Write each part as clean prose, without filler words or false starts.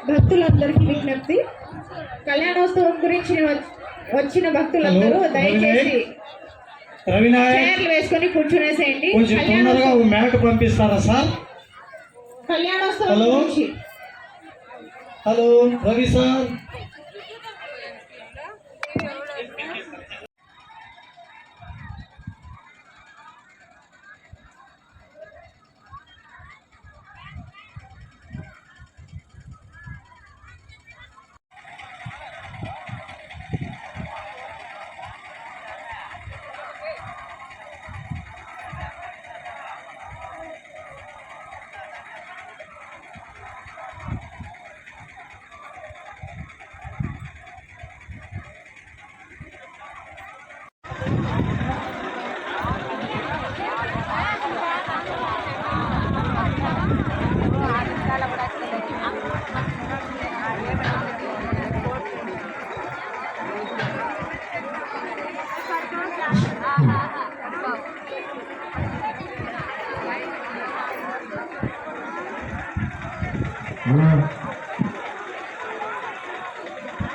భక్తులందరికీ విజ్ఞప్తి, కళ్యాణోత్సవం గురించి వచ్చిన భక్తులందరూ దయచేసి చైర్లు వేసుకొని కూర్చునేసేయండి. మ్యాట్ పంపిస్తారా సార్? కళ్యాణోత్సవం గురించి హలో రవి సార్.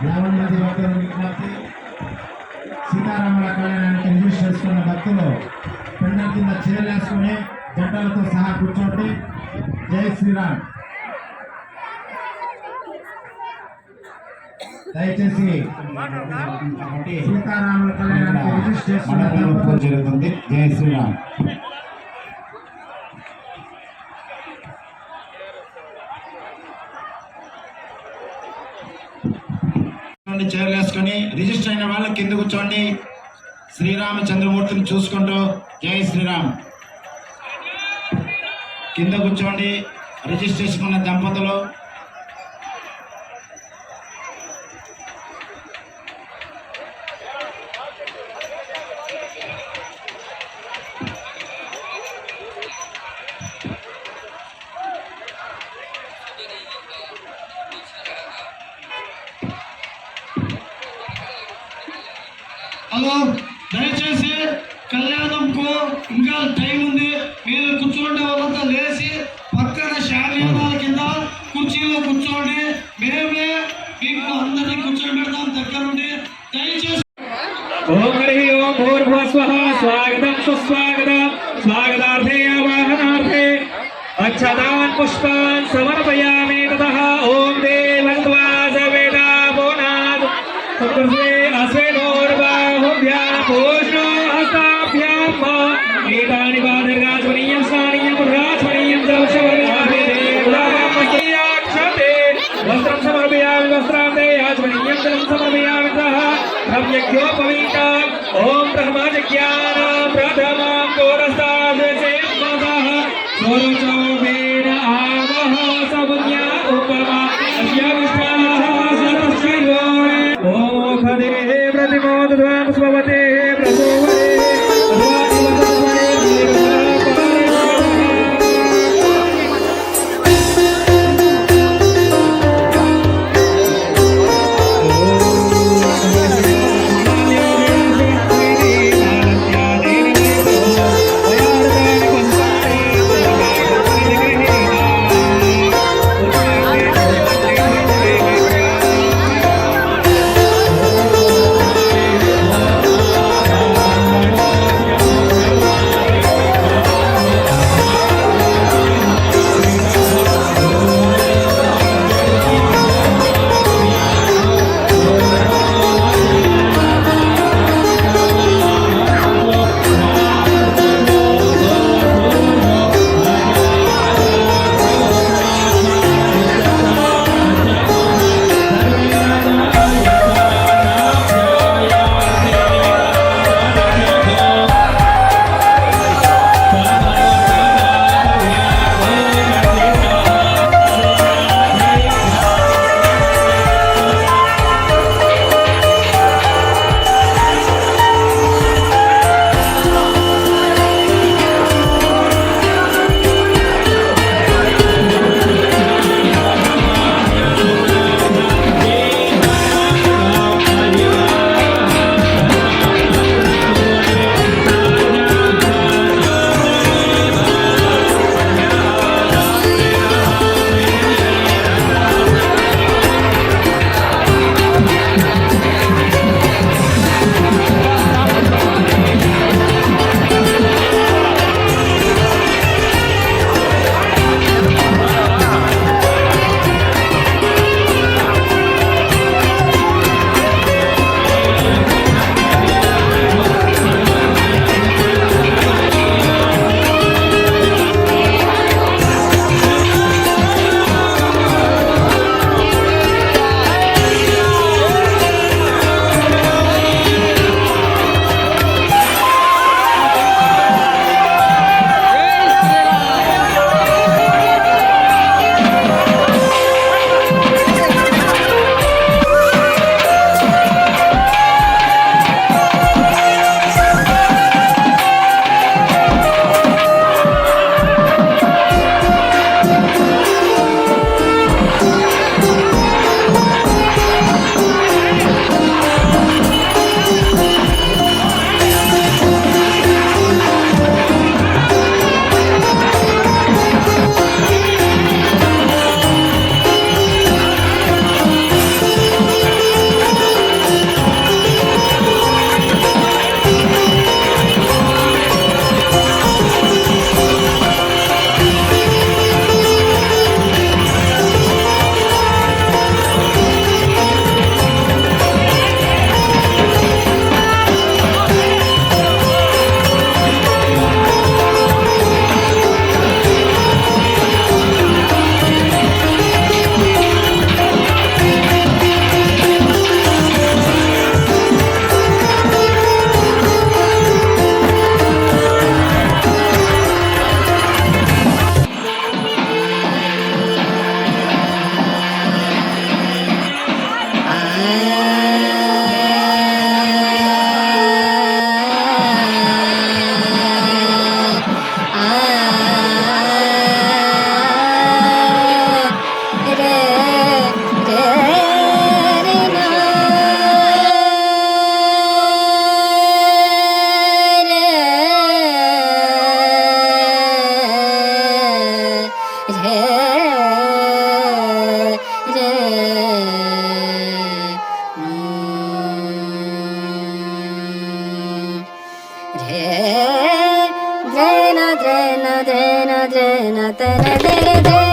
యావన్నది భక్తుల విజ్ఞప్తి, సీతారాముల కళ్యాణానికి రిజిస్టర్ చేసుకున్న భక్తులు పెండ కింద చీరలేసుకుని జంటలతో సహా కూర్చోండి. జై శ్రీరామ్. దయచేసి సీతారాముల కళ్యాణానికి రిజిస్టర్ చేసుకున్న జరుగుతుంది. జై శ్రీరామ్. చైర్లు వేసుకొని రిజిస్టర్ అయిన వాళ్ళు కింద కూర్చోండి. శ్రీరామచంద్రమూర్తిని చూసుకుంటూ జై శ్రీరామ్. కింద కూర్చోండి రిజిస్ట్రేషన్ ఉన్న దంపతులు. హలో, దయచేసి కళ్యాణంకు ఇంకా టైం ఉంది. మీరు కూర్చోండి, వాళ్ళంతా లేచి పక్కన శామ్యానాల కింద కుర్చీలో కూర్చోండి. మేమే మీకు అందరినీ కూర్చోబెడతాం దగ్గరుండి. దయచేసి ఓం హరి ఓం భూర్భువస్వః స్వాగతం సుస్వాగతం స్వాగతార్థే ఆవాహనార్థే అక్షతాన్ పుష్పాన్ సమర్పయామి తతః ఓం దేవత్వాస వేదా బోనాద్ సప్తర్షే అస్వేనోర్బాహుభ్యాం పూష్ణో హస్తాభ్యాం ఏతాని వాదర్గాజ్వనీయం స్నానీయం రాజ్వనీయం దర్శవయామి దేవాక్షతే వస్త్రం సమర్పయామి వస్త్రాంతే యాజ్వనీయం జలం సమర్పయామి తః రమ్యజ్ఞోపవీతా ఓం బ్రహ్మజ్ఞానం ప్రథమం కోరస్తాదసేమదః సోరచోవేన ఆవహ సముజ్ఞా ఉపమా అస్యావిష్టాః సతశ్చైవో ఓం ఖదే ప్రతిమోదధ్వం స్వవతే ప్రసోవతే జయన జయన జయన జయన తన జయ జయ